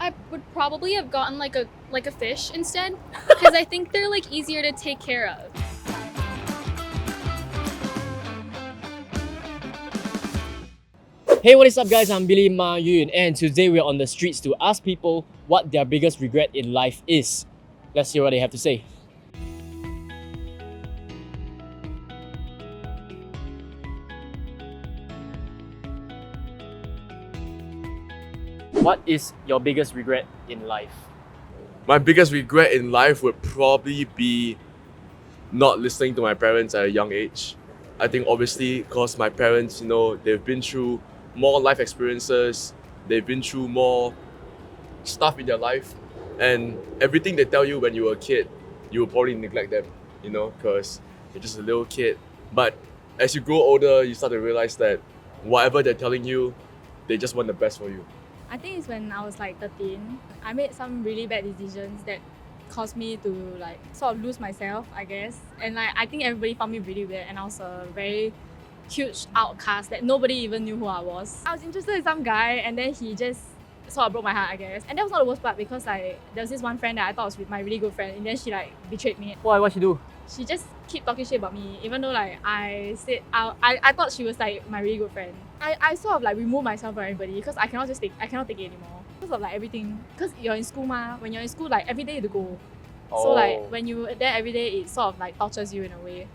I would probably have gotten like a fish instead, because I think they're like easier to take care of. Hey, what is up guys? I'm Billy Ma Yun, and today we're on the streets to ask people what their biggest regret in life is. Let's hear what they have to say. What is your biggest regret in life? My biggest regret in life would probably be not listening to my parents at a young age. I think obviously because my parents, they've been through more life experiences, they've been through more stuff in their life, and everything they tell you when you were a kid, you will probably neglect them, because you're just a little kid. But as you grow older, you start to realize that whatever they're telling you, they just want the best for you. I think it's when I was like 13. I made some really bad decisions that caused me to like sort of lose myself, I guess. And like I think everybody found me really weird, and I was a very huge outcast that nobody even knew who I was. I was interested in some guy, and then he just sort of broke my heart, I guess. And that was not the worst part, because like there was this one friend that I thought was my really good friend, and then she like betrayed me. Why? What she do? She just keep talking shit about me, even though like I said I thought she was like my really good friend. I sort of like remove myself from everybody because I cannot take it anymore. Because of like everything. Because you're in school when you're in school, like every day you have to go. So like when you're there every day, it sort of like tortures you in a way.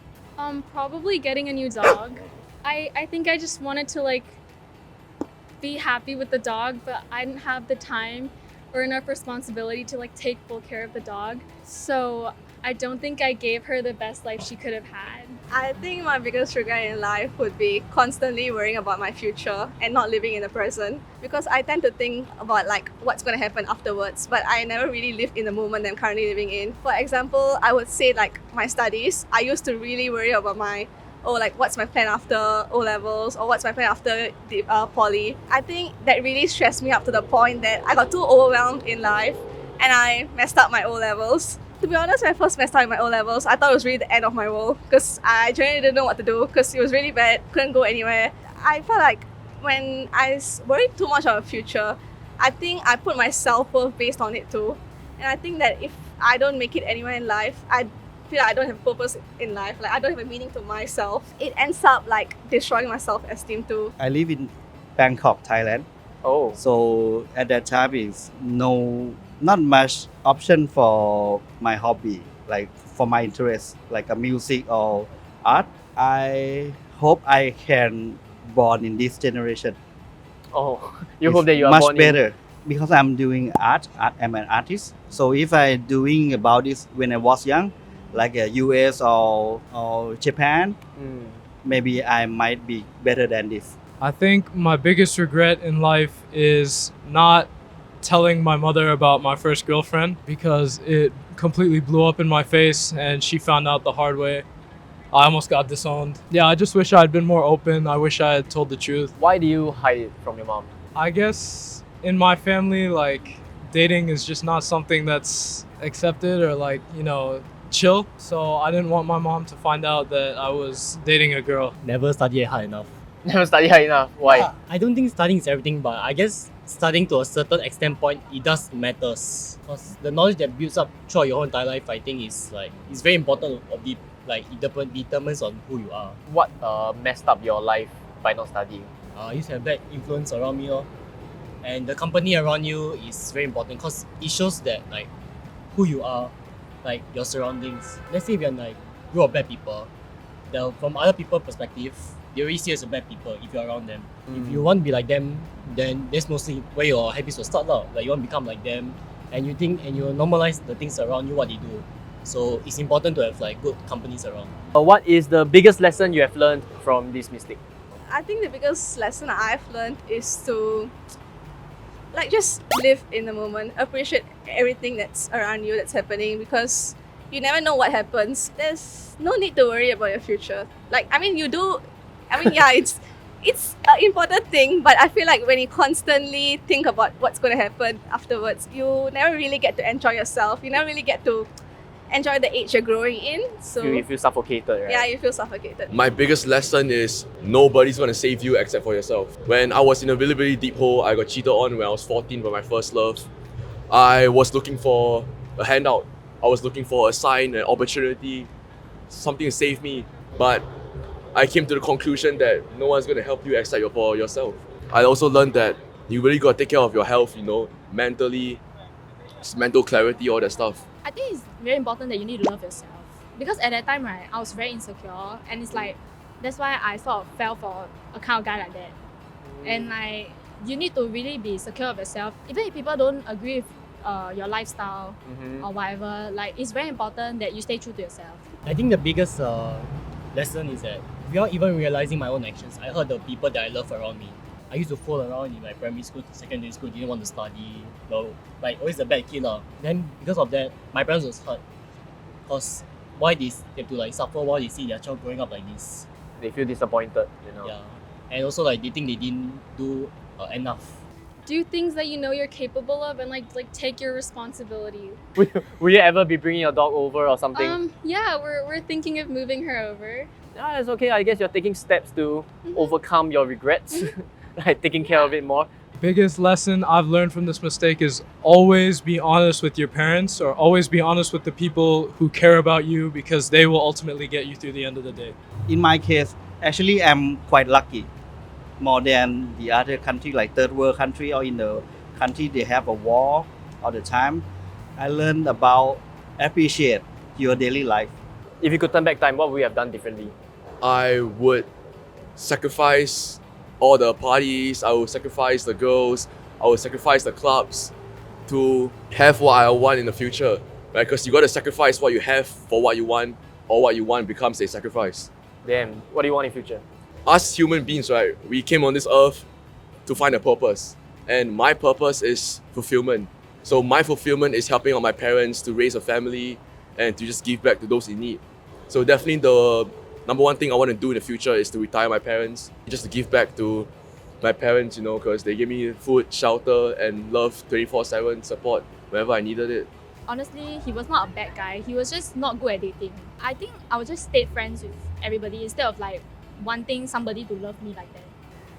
Probably getting a new dog. I think I just wanted to like be happy with the dog, but I didn't have the time or enough responsibility to like take full care of the dog. So I don't think I gave her the best life she could have had. I think my biggest regret in life would be constantly worrying about my future and not living in the present, because I tend to think about like what's going to happen afterwards, but I never really live in the moment I'm currently living in. For example, I would say like my studies. I used to really worry about what's my plan after O-levels, or what's my plan after the poly. I think that really stressed me up to the point that I got too overwhelmed in life and I messed up my O-levels. To be honest, when I first messed up in my O-levels, I thought it was really the end of my world, because I genuinely didn't know what to do because it was really bad, couldn't go anywhere. I felt like when I worried too much about the future, I think I put my self-worth based on it too. And I think that if I don't make it anywhere in life, I feel like I don't have purpose in life, like I don't have a meaning to myself. It ends up like destroying my self-esteem too. I live in Bangkok, Thailand. Oh. So at that time is not much option for my hobby, like for my interest, like a music or art. I hope I can born in this generation. Oh, you It's hope that you are much born better because I'm doing art. I'm an artist. So if I doing about this when I was young, like US or Japan, maybe I might be better than this. I think my biggest regret in life is not telling my mother about my first girlfriend, because it completely blew up in my face and she found out the hard way. I almost got disowned. Yeah, I just wish I had been more open. I wish I had told the truth. Why do you hide it from your mom? I guess in my family, like dating is just not something that's accepted or like, chill. So I didn't want my mom to find out that I was dating a girl. Never study hard enough. Never study hard enough. Why? I don't think studying is everything, but I guess studying to a certain extent point, it does matters. Because the knowledge that builds up throughout your whole entire life, I think is like, it's very important it determines on who you are. What messed up your life by not studying? I used to have bad influence around me, and the company around you is very important because it shows that like who you are, like your surroundings. Let's say if you're like a group of bad people, from other people's perspective, they already see you as a bad people if you're around them. If you want to be like them, then that's mostly where your habits will start out. Like you want to become like them, and you normalize the things around you, what they do. So it's important to have like good companies around. What is the biggest lesson you have learned from this mistake? I think the biggest lesson I've learned is to like just live in the moment, appreciate everything that's around you, that's happening, because you never know what happens. There's no need to worry about your future. Yeah, it's an important thing, but I feel like when you constantly think about what's going to happen afterwards, you never really get to enjoy yourself. You never really get to enjoy the age you're growing in. So You feel suffocated, right? yeah, you feel suffocated. My biggest lesson is nobody's going to save you except for yourself. When I was in a really, really deep hole, I got cheated on when I was 14 by my first love. I was looking for a handout. I was looking for a sign, an opportunity, something to save me. But I came to the conclusion that no one's going to help you except for yourself. I also learned that you really got to take care of your health, mentally, mental clarity, all that stuff. I think it's very important that you need to love yourself. Because at that time, right, I was very insecure, and it's like, that's why I sort of fell for a kind of guy like that. And like, you need to really be secure of yourself. Even if people don't agree with your lifestyle or whatever, like, it's very important that you stay true to yourself. I think the biggest lesson is that without even realizing my own actions, I hurt the people that I love around me. I used to fool around in my primary school to secondary school, didn't want to study, like always a bad kid. Then because of that, my parents was hurt. Because why they have to like suffer while they see their child growing up like this. They feel disappointed, Yeah. And also like they think they didn't do enough. Do things that you know you're capable of and like take your responsibility. Will you ever be bringing your dog over or something? Yeah, we're thinking of moving her over. Yeah, it's okay. I guess you're taking steps to overcome your regrets, like taking care of it more. Biggest lesson I've learned from this mistake is always be honest with your parents, or always be honest with the people who care about you, because they will ultimately get you through the end of the day. In my case, actually, I'm quite lucky, more than the other country, like third world country, or in the country they have a war all the time. I learned about appreciate your daily life. If you could turn back time, what would you have done differently? I would sacrifice all the parties, I would sacrifice the girls, I would sacrifice the clubs to have what I want in the future. Right? Because you got to sacrifice what you have for what you want, or what you want becomes a sacrifice. Damn, what do you want in future? Us human beings, right, we came on this earth to find a purpose. And my purpose is fulfillment. So my fulfillment is helping out my parents to raise a family and to just give back to those in need. So definitely the number one thing I want to do in the future is to retire my parents, just to give back to my parents, because they gave me food, shelter, and love 24/7 support whenever I needed it. Honestly, he was not a bad guy. He was just not good at dating. I think I would just stay friends with everybody instead of like wanting somebody to love me like that.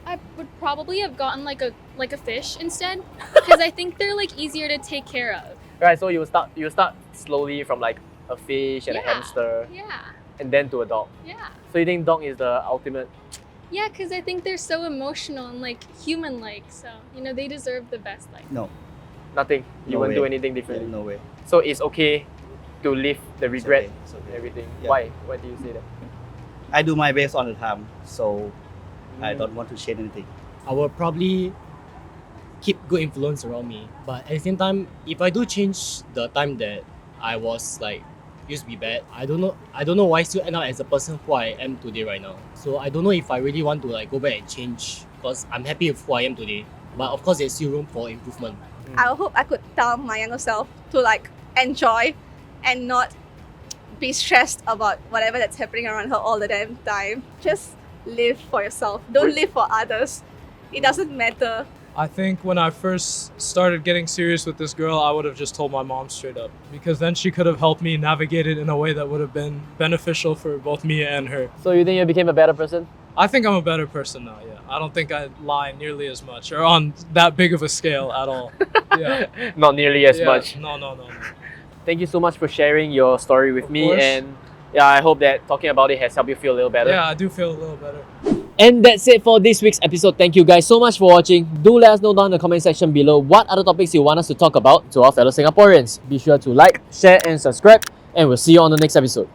I would probably have gotten like a fish instead, because I think they're like easier to take care of. Right, so you start slowly from like a fish and a Yeah. hamster, Yeah, and then to a dog. yeah. So you think dog is the ultimate? Yeah, because I think they're so emotional and like human-like, so they deserve the best life. No, Nothing. You No won't do way. anything differently. no way. So it's okay to live the It's regret okay, it's okay. and everything. Yeah. Why? Why do you say that? I do my best all the time, so I don't want to change anything. I will probably keep good influence around me. But at the same time, if I do change the time that I was like used to be bad, I don't know why I still end up as the person who I am today right now. So I don't know if I really want to like go back and change, because I'm happy with who I am today. But of course there's still room for improvement. I hope I could tell my younger self to like enjoy and not be stressed about whatever that's happening around her all the damn time. Just live for yourself. Don't live for others. It doesn't matter. I think when I first started getting serious with this girl, I would have just told my mom straight up, because then she could have helped me navigate it in a way that would have been beneficial for both me and her. So you think you became a better person? I think I'm a better person now, yeah. I don't think I lie nearly as much, or on that big of a scale at all. Yeah. Not nearly as Yeah. much. No. Thank you so much for sharing your story with Of me, course. and yeah, I hope that talking about it has helped you feel a little better. Yeah, I do feel a little better. And that's it for this week's episode. Thank you guys so much for watching. Do let us know down in the comment section below what other topics you want us to talk about to our fellow Singaporeans. Be sure to like, share, and subscribe, and we'll see you on the next episode.